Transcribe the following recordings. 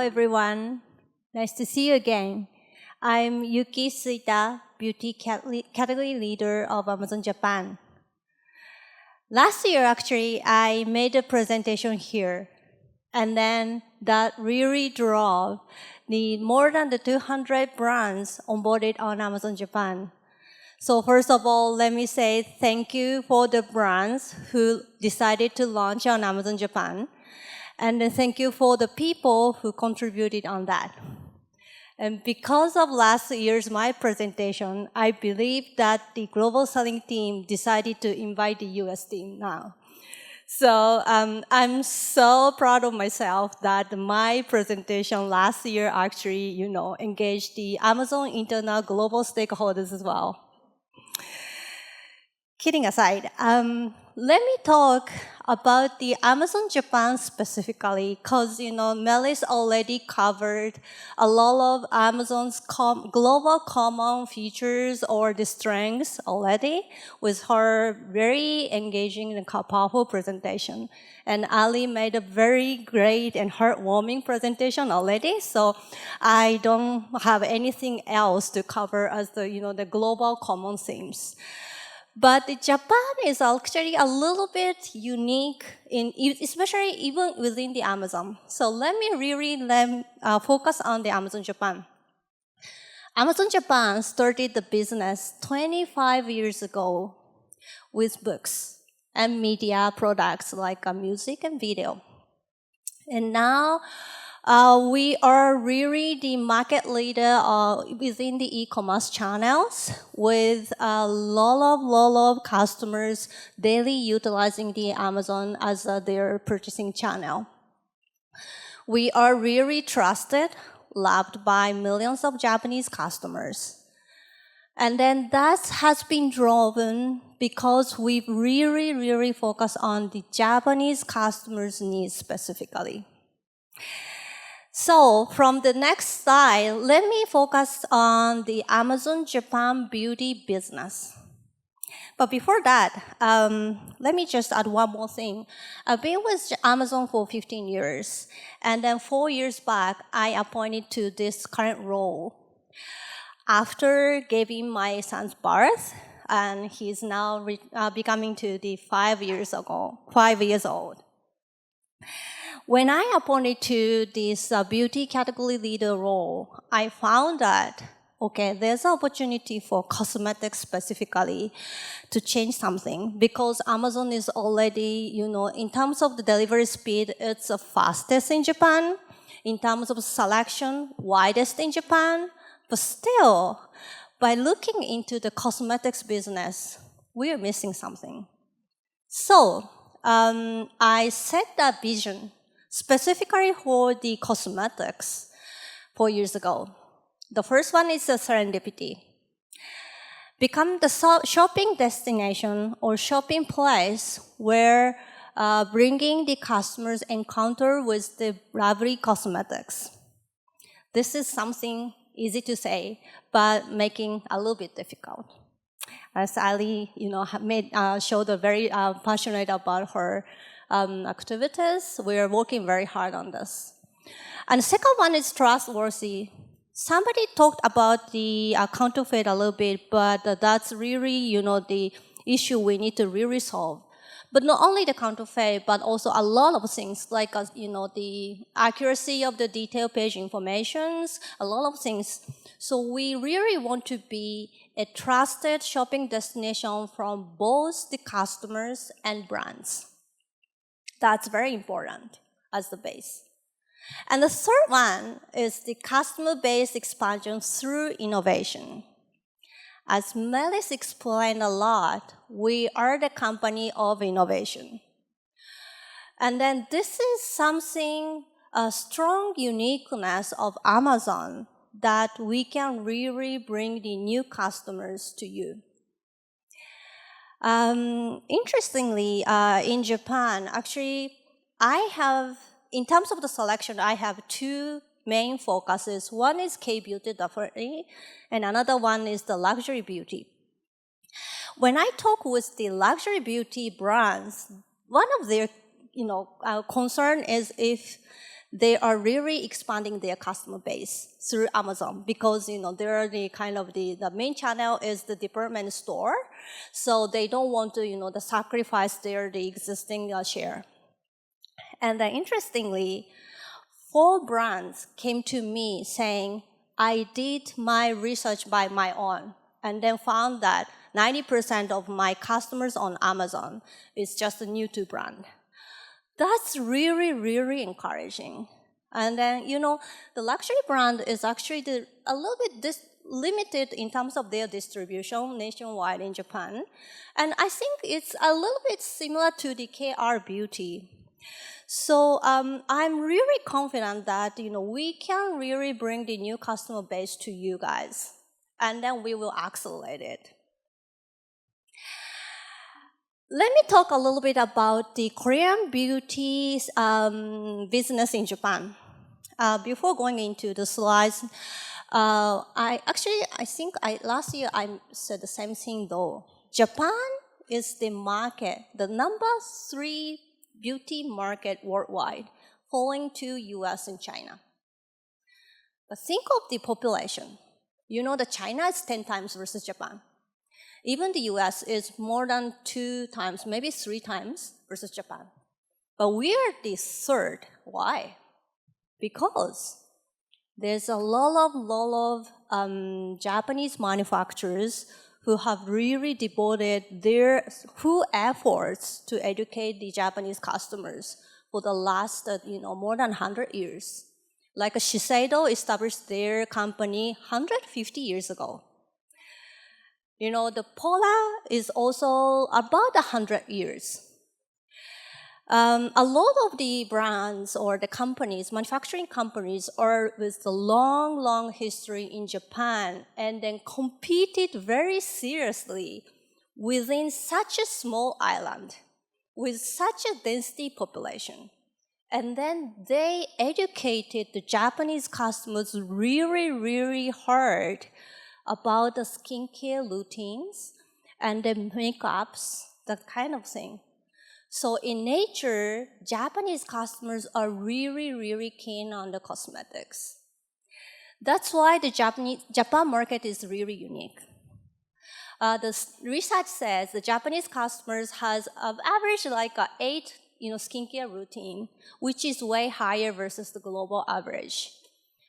everyone. Nice to see you again. I'm Yuki Suita, Beauty Category Leader of Amazon Japan. Last year, actually, I made a presentation here, and then that really drove the more than the 200 brands onboarded on Amazon Japan. So first of all, let me say thank you for the brands who decided to launch on Amazon Japan. And then thank you for the people who contributed on that. And because of last year's my presentation, I believe that the global selling team decided to invite the US team now. So I'm so proud of myself that my presentation last year actually, engaged the Amazon internal global stakeholders as well. Kidding aside, let me talk about the Amazon Japan specifically, because, Melis already covered a lot of Amazon's global common features or the strengths already with her very engaging and powerful presentation. And Ali made a very great and heartwarming presentation already, so I don't have anything else to cover as the global common themes. But Japan is actually a little bit unique, especially even within the Amazon. So let me really focus on the Amazon Japan. Amazon Japan started the business 25 years ago with books and media products like music and video. And now we are really the market leader within the e-commerce channels with a lot of customers daily utilizing the Amazon as their purchasing channel. We are really trusted, loved by millions of Japanese customers. And then that has been driven because we've really focused on the Japanese customers' needs specifically. So from the next slide, let me focus on the Amazon Japan beauty business. But before that, let me just add one more thing. I've been with Amazon for 15 years, and then 4 years back, I appointed to this current role. After giving my son's birth, and he's now becoming to the 5 years old. When I appointed to this beauty category leader role, I found that, there's an opportunity for cosmetics specifically to change something because Amazon is already, in terms of the delivery speed, it's the fastest in Japan. In terms of selection, widest in Japan. But still, by looking into the cosmetics business, we are missing something. So I set that vision specifically for the cosmetics 4 years ago. The first one is serendipity. Become the shopping destination or shopping place where bringing the customers encounter with the lovely cosmetics. This is something easy to say, but making a little bit difficult. As Ali, showed very passionate about her activities. We are working very hard on this. And the second one is trustworthy. Somebody talked about the counterfeit a little bit, but that's really, the issue we need to really solve. But not only the counterfeit, but also a lot of things like, the accuracy of the detail page informations, a lot of things. So we really want to be a trusted shopping destination from both the customers and brands. That's very important as the base. And the third one is the customer base expansion through innovation. As Melis explained a lot, we are the company of innovation. And then this is something, a strong uniqueness of Amazon that we can really bring the new customers to you. Interestingly, in Japan, actually, in terms of the selection, I have two main focuses. One is K-beauty, definitely, and another one is the luxury beauty. When I talk with the luxury beauty brands, one of their concern is if they are really expanding their customer base through Amazon because, they're the main channel is the department store. So they don't want to, sacrifice the existing share. And then interestingly, 4 brands came to me saying, I did my research by my own and then found that 90% of my customers on Amazon is just a new to brand. That's really, really encouraging. And then, the luxury brand is actually a little bit limited in terms of their distribution nationwide in Japan. And I think it's a little bit similar to the KR Beauty. So I'm really confident that, we can really bring the new customer base to you guys. And then we will accelerate it. Let me talk a little bit about the Korean beauty business in Japan. Before going into the slides, I think last year I said the same thing though. Japan is the market, the number 3 beauty market worldwide, following to US and China. But think of the population. That China is 10 times versus Japan. Even the US is more than 2 times, maybe 3 times versus Japan. But we are the 3rd. Why? Because there's a lot of Japanese manufacturers who have really devoted their full efforts to educate the Japanese customers for the last, more than 100 years. Like Shiseido established their company 150 years ago. The Pola is also about 100 years. A lot of the brands or the companies, manufacturing companies, are with a long history in Japan and then competed very seriously within such a small island with such a density population. And then they educated the Japanese customers really, really hard about the skincare routines and the makeups, that kind of thing. So in nature, Japanese customers are really, really keen on the cosmetics. That's why the Japan market is really unique. The research says the Japanese customers has an average like 8 skincare routine, which is way higher versus the global average.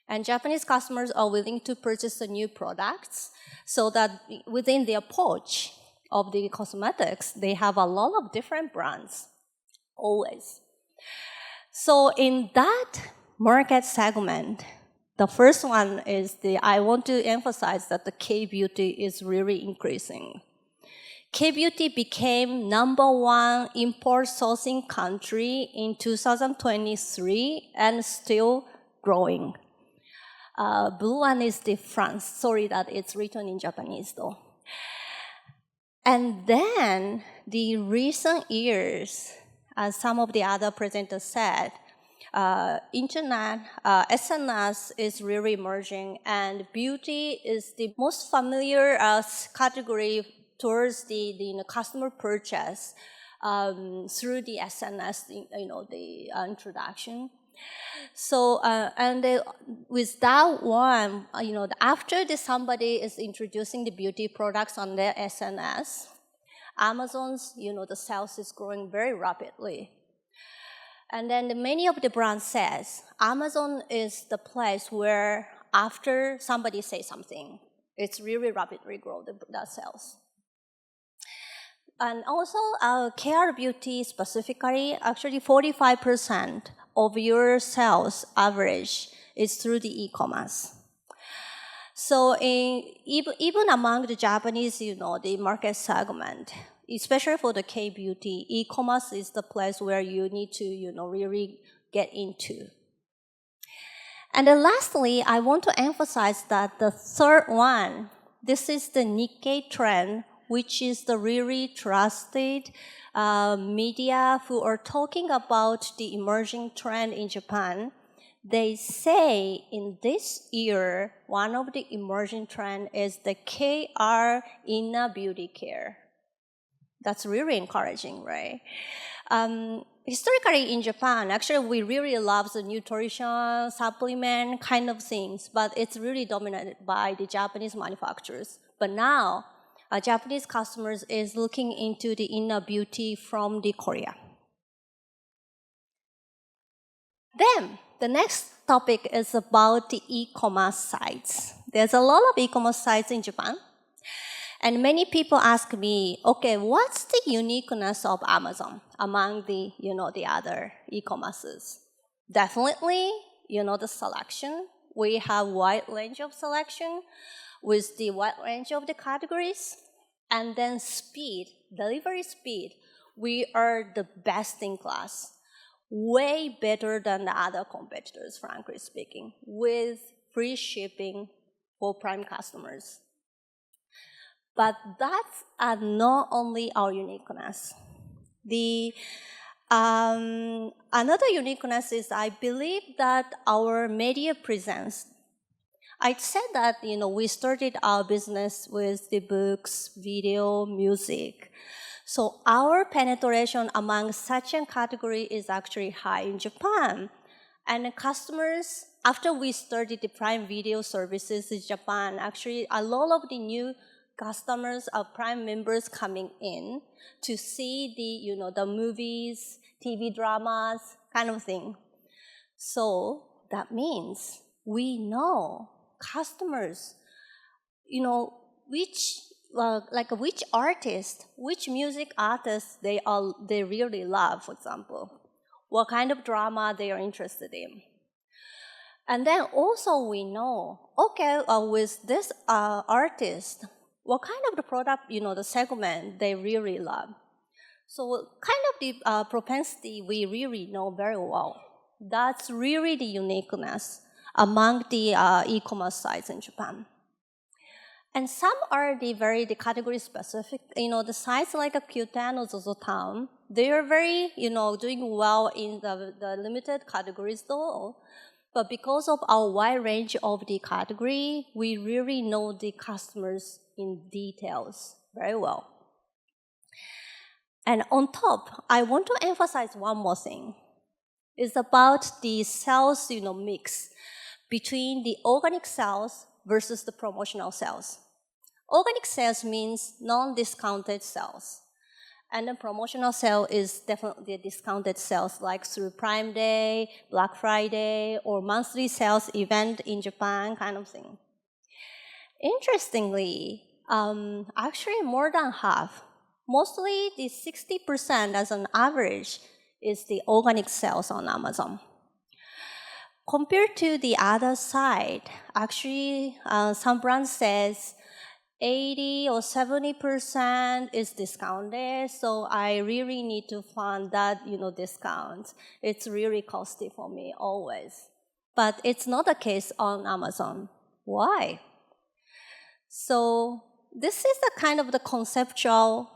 And Japanese customers are willing to purchase the new products so that within their pouch of the cosmetics, they have a lot of different brands, always. So in that market segment, the first one is I want to emphasize that the K-beauty is really increasing. K-beauty became #1 import sourcing country in 2023 and still growing. Blue one is the France. Sorry that it's written in Japanese though. And then the recent years, as some of the other presenters said, internet, SNS is really emerging, and beauty is the most familiar category towards the customer purchase through the SNS, the introduction. So, with that one, after somebody is introducing the beauty products on their SNS, Amazon's, the sales is growing very rapidly. And then many of the brands says, Amazon is the place where after somebody says something, it's really rapidly grow the sales. And also, KR Beauty specifically, actually 45% of your sales average is through the e-commerce. So even among the Japanese, the market segment, especially for the K-beauty, e-commerce is the place where you need to, really get into. And then lastly, I want to emphasize that the third one, this is the Nikkei trend, which is the really trusted media who are talking about the emerging trend in Japan. They say in this year, one of the emerging trend is the KR inner beauty care. That's really encouraging, right? Historically in Japan, actually we really love the nutrition, supplement kind of things, but it's really dominated by the Japanese manufacturers. But now, Japanese customers is looking into the inner beauty from the Korea. Then, the next topic is about the e-commerce sites. There's a lot of e-commerce sites in Japan. And many people ask me, okay, what's the uniqueness of Amazon among the, the other e-commerces? Definitely, the selection. We have wide range of selection with the wide range of the categories. And then speed, delivery speed. We are the best in class. Way better than the other competitors, frankly speaking, with free shipping for Prime customers. But that's not only our uniqueness. Another uniqueness is I believe that our media presence. I said that, we started our business with the books, video, music. So our penetration among such a category is actually high in Japan. And the customers, after we started the Prime Video services in Japan, actually a lot of the new customers are Prime members coming in to see the movies, TV dramas, kind of thing. So that means we know customers, which artist, which music artist they really love, for example, what kind of drama they are interested in. And then also we know, okay, with this artist, what kind of the product, the segment they really love. So kind of the propensity we really know very well. That's really the uniqueness among the e-commerce sites in Japan. And some are the category specific. The sites like Qoo10 or ZOZOTOWN, they are very, doing well in the limited categories though. But because of our wide range of the category, we really know the customers in details very well. And on top, I want to emphasize one more thing. It's about the sales, mix between the organic sales versus the promotional sales. Organic sales means non-discounted sales. And the promotional sale is definitely a discounted sales, like through Prime Day, Black Friday, or monthly sales event in Japan, kind of thing. Interestingly, actually more than half, mostly the 60% as an average, is the organic sales on Amazon. Compared to the other side, actually, some brands says 80 or 70% is discounted, so I really need to fund that, discount. It's really costly for me always. But it's not the case on Amazon. Why? So this is the kind of the conceptual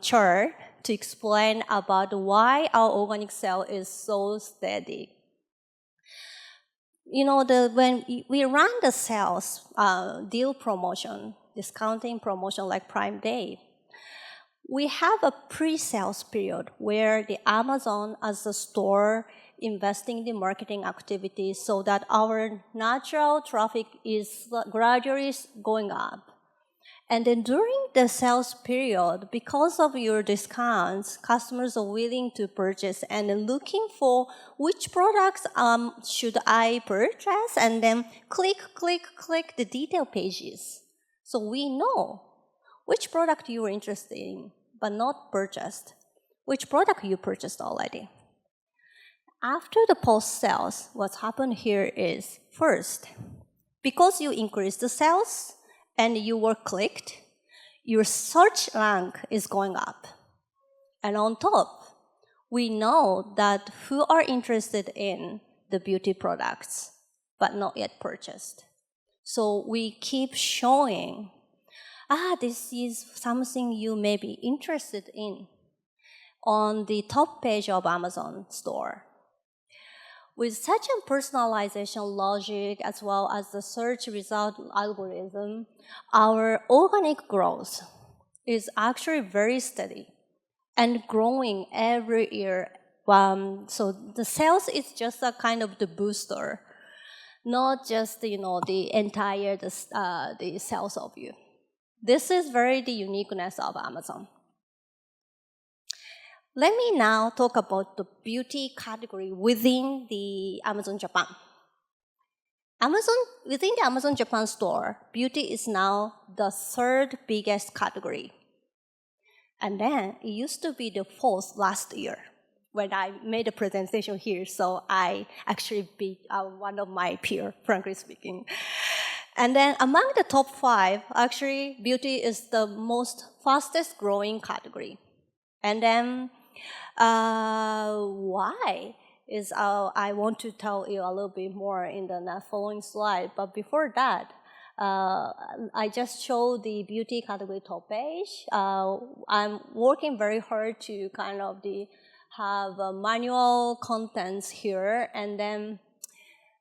chart to explain about why our organic sale is so steady. When we run the sales deal promotion, discounting promotion like Prime Day, we have a pre-sales period where the Amazon as a store investing in the marketing activities so that our natural traffic is gradually going up. And then during the sales period, because of your discounts, customers are willing to purchase and looking for which products should I purchase, and then click the detail pages. So we know which product you were interested in, but not purchased, which product you purchased already. After the post-sales, what's happened here is, first, because you increased the sales and you were clicked, your search rank is going up. And on top, we know that who are interested in the beauty products, but not yet purchased. So we keep showing, this is something you may be interested in on the top page of Amazon store. With such a personalization logic as well as the search result algorithm, our organic growth is actually very steady. and growing every year. So the sales is just a kind of the booster, not just the entire the sales of you. This is very the uniqueness of Amazon. Let me now talk about the beauty category within the Amazon Japan. Within the Amazon Japan store, beauty is now the third biggest category. And then it used to be the fourth last year when I made a presentation here, so I actually beat one of my peers, frankly speaking. And then among the top 5, actually, beauty is the most fastest growing category. And then why is I want to tell you a little bit more in the following slide. But before that, I just showed the beauty category top page. I'm working very hard to kind of have manual contents here, and then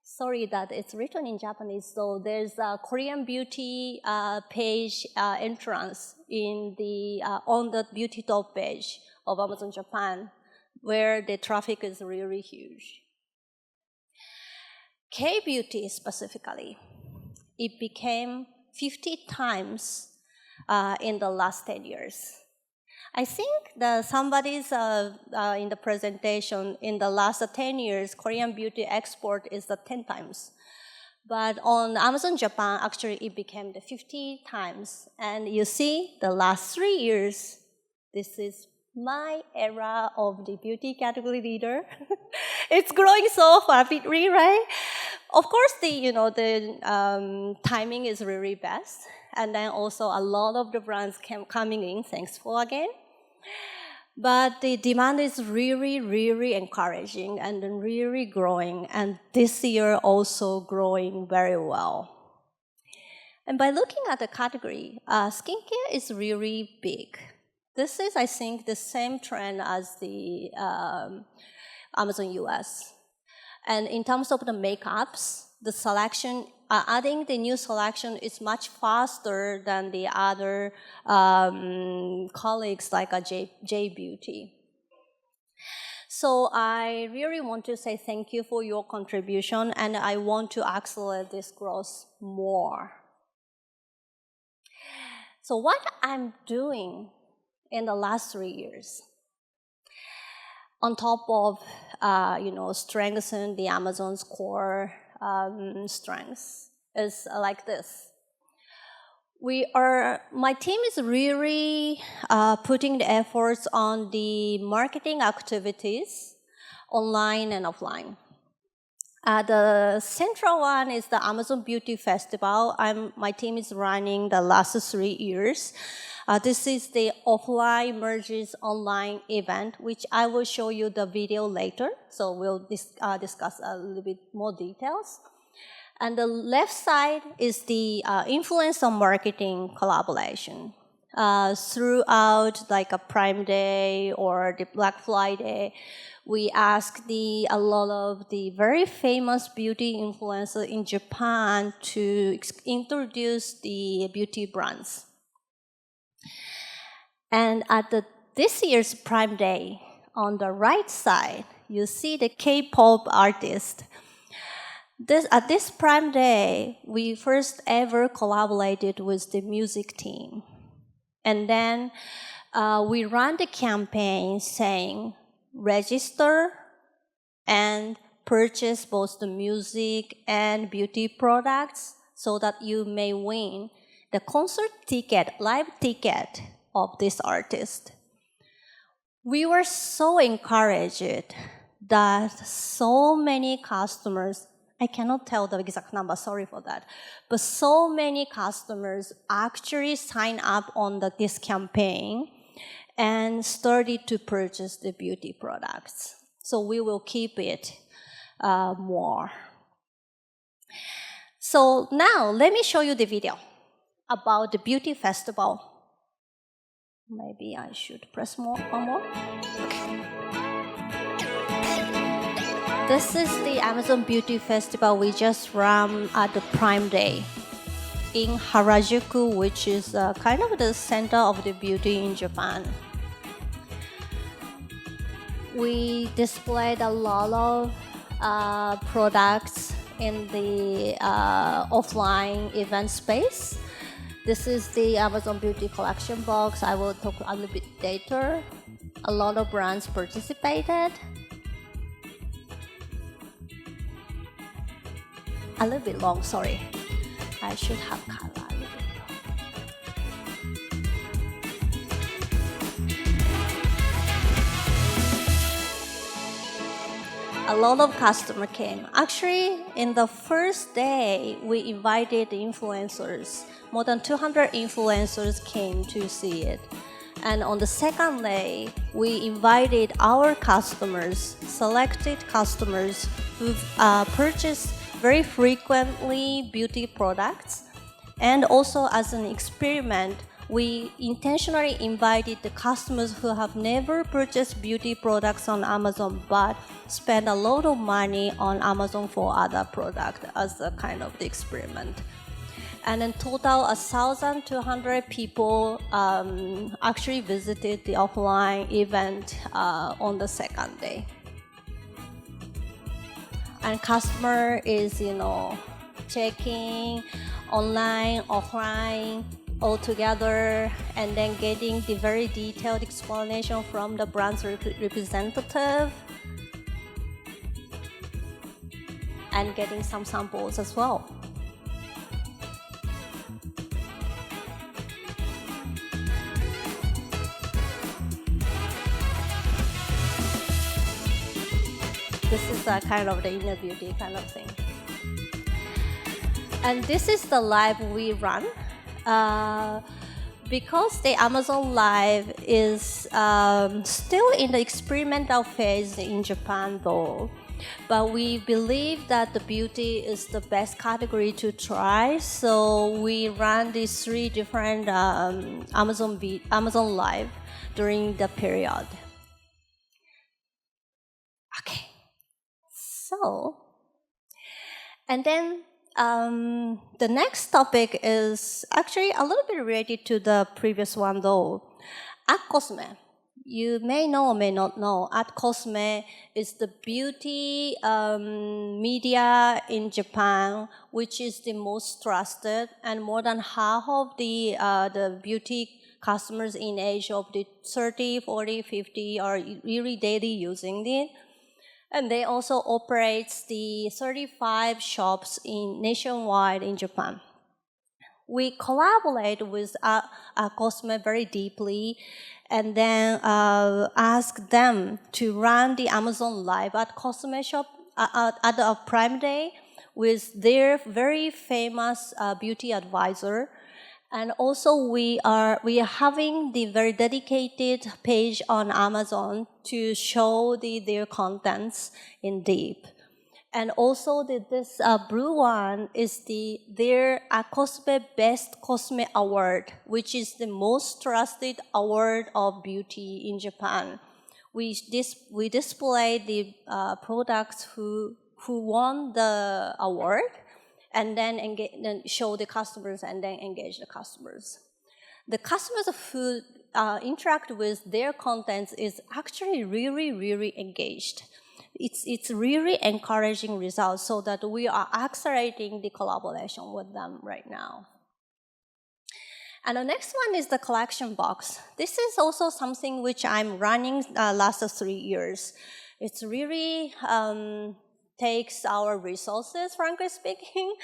sorry that it's written in Japanese, so there's a Korean beauty page entrance in on the beauty top page of Amazon Japan, where the traffic is really huge. K-beauty specifically, it became 50 times in the last 10 years. I think that somebody's in the presentation, in the last 10 years, Korean beauty export is 10 times. But on Amazon Japan, actually, it became the 50 times. And you see, the last 3 years, this is my era of the beauty category leader. It's growing so rapidly, right? Of course, the timing is really best. And then also a lot of the brands coming in, thankful again. But the demand is really, really encouraging and really growing. And this year also growing very well. And by looking at the category, skincare is really big. This is, I think, the same trend as the Amazon US. And in terms of the makeups, the selection, adding the new selection is much faster than the other colleagues like J Beauty. So I really want to say thank you for your contribution, and I want to accelerate this growth more. So what I'm doing in the last 3 years, on top of strengthen the Amazon's core strengths, is like this. My team is really putting the efforts on the marketing activities, online and offline. The central one is the Amazon Beauty Festival. My team is running the last 3 years. This is the offline merges online event, which I will show you the video later. So we'll discuss a little bit more details. And the left side is the influencer marketing collaboration. Throughout like a Prime Day or the Black Friday, we ask a lot of the very famous beauty influencers in Japan to introduce the beauty brands. And at this year's Prime Day, on the right side, you see the K-pop artist. At this Prime Day, we first ever collaborated with the music team. And then we ran the campaign saying, register and purchase both the music and beauty products so that you may win the concert ticket, live ticket of this artist. We were so encouraged that so many customers, I cannot tell the exact number, sorry for that, but so many customers actually signed up on this campaign and started to purchase the beauty products. So we will keep it more. So now let me show you the video about the beauty festival. Maybe I should press one more. Okay. This is the Amazon Beauty Festival we just ran at the Prime Day in Harajuku, which is kind of the center of the beauty in Japan. we displayed a lot of products in the offline event space. This is the Amazon Beauty Collection box. I will talk a little bit later. A lot of brands participated. A little bit long, sorry. I should have color a little bit. A lot of customers came. Actually, in the first day, we invited influencers. More than 200 influencers came to see it. And on the second day, we invited our customers, selected customers who've purchased very frequently beauty products. And also as an experiment, we intentionally invited the customers who have never purchased beauty products on Amazon but spend a lot of money on Amazon for other products as a kind of the experiment. And in total, 1,200 people actually visited the offline event on the second day. And customer is, checking online, offline, all together, and then getting the very detailed explanation from the brand's representative, and getting some samples as well. This is a kind of the inner beauty kind of thing. And this is the live we run. Because the Amazon Live is still in the experimental phase in Japan though, but we believe that the beauty is the best category to try, so we ran these 3 different Amazon Live during the period. Okay. So, and then the next topic is actually a little bit related to the previous one though. At Cosme, you may know or may not know, At Cosme is the beauty media in Japan, which is the most trusted, and more than half of the beauty customers in age of the 30, 40, 50 are really daily using it. And they also operates the 35 shops nationwide in Japan. We collaborate with Cosme very deeply, and then ask them to run the Amazon Live at Cosme shop at the Prime Day with their very famous beauty advisor. And also we are having the very dedicated page on Amazon to show their contents in deep. And also this blue one is their Cosme Best Cosme Award, which is the most trusted award of beauty in Japan. We display the products who won the award, and then show the customers and then engage the customers. The customers who interact with their contents is actually really, really engaged. It's really encouraging results, so that we are accelerating the collaboration with them right now. And the next one is the collection box. This is also something which I'm running last 3 years. It's really takes our resources, frankly speaking,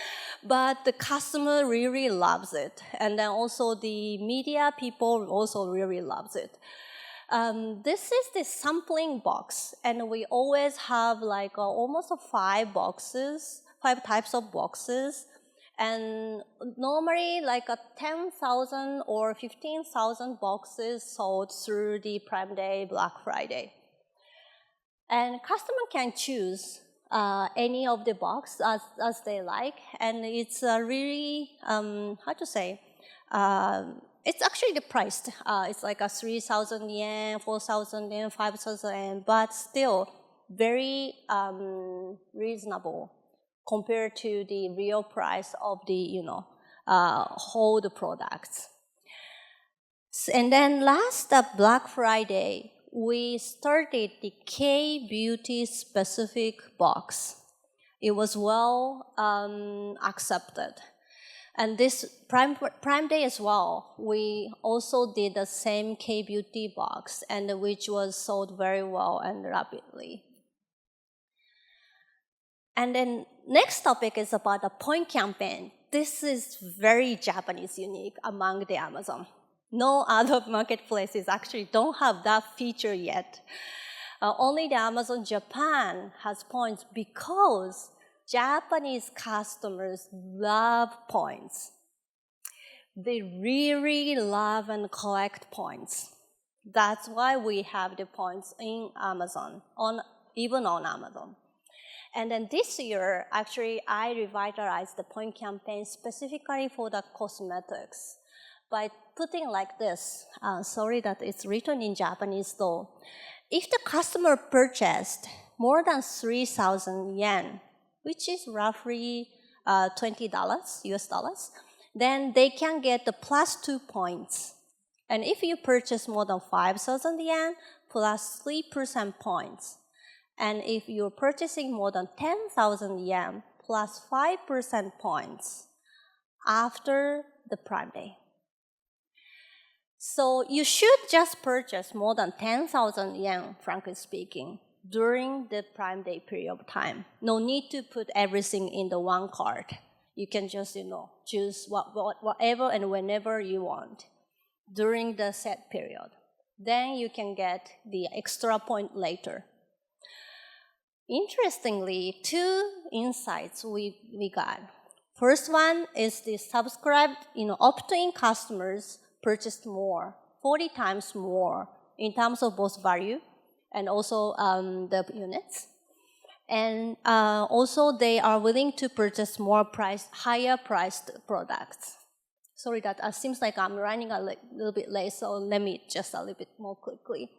but the customer really loves it. And then also the media people also really loves it. This is the sampling box, and we always have like almost 5 types of boxes, and normally like 10,000 or 15,000 boxes sold through the Prime Day, Black Friday. And customer can choose any of the box as they like, and it's really it's actually priced. It's like 3,000 yen, 4,000 yen, 5,000 yen, but still very reasonable compared to the real price of the whole products. And then last Black Friday, we started the K-beauty specific box. It was well accepted. And this Prime Day as well, we also did the same K-beauty box, and which was sold very well and rapidly. And then next topic is about the point campaign. This is very Japanese unique among the Amazon. No other marketplaces actually don't have that feature yet. Only the Amazon Japan has points because Japanese customers love points. They really love and collect points. That's why we have the points in Amazon, even on Amazon. And then this year, actually, I revitalized the point campaign specifically for the cosmetics by putting like this. Sorry that it's written in Japanese though. If the customer purchased more than 3,000 yen, which is roughly $20 US dollars, then they can get the +2 points. And if you purchase more than 5,000 yen, +3% points. And if you're purchasing more than 10,000 yen, +5% points after the Prime Day. So you should just purchase more than 10,000 yen, frankly speaking, during the Prime Day period of time. No need to put everything in the one cart. You can just, choose whatever and whenever you want during the set period. Then you can get the extra point later. Interestingly, 2 insights we got. First one is the subscribed, opt-in customers purchased more, 40 times more in terms of both value and also the units. And also they are willing to purchase higher priced products. Sorry that seems like I'm running a little bit late, so let me just a little bit more quickly.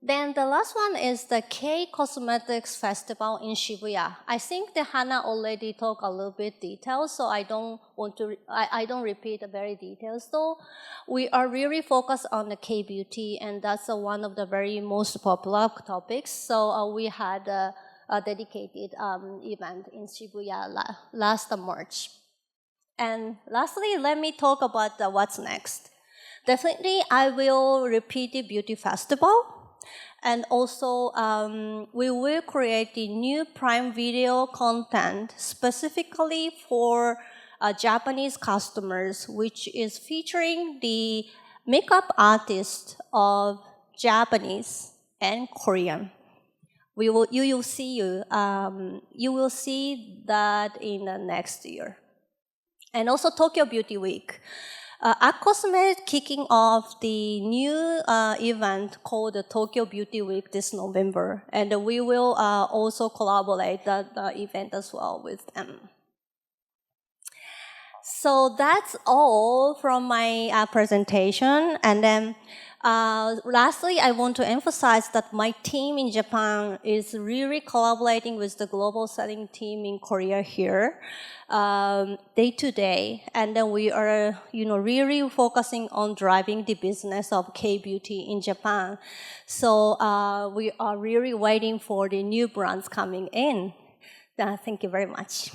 Then the last one is the K-Cosmetics Festival in Shibuya. I think the Hana already talked a little bit details, so I don't repeat the very details though. We are really focused on the K-beauty, and that's one of the very most popular topics. So we had a dedicated event in Shibuya last March. And lastly, let me talk about what's next. Definitely, I will repeat the beauty festival. And also, we will create the new Prime Video content specifically for Japanese customers, which is featuring the makeup artists of Japanese and Korean. You will see that in the next year. And also Tokyo Beauty Week. Aquasmed is kicking off the new event called the Tokyo Beauty Week this November, and we will also collaborate that event as well with them. So that's all from my presentation, and then lastly, I want to emphasize that my team in Japan is really collaborating with the global selling team in Korea here, day to day, and then we are, really focusing on driving the business of K-beauty in Japan. So we are really waiting for the new brands coming in. Thank you very much.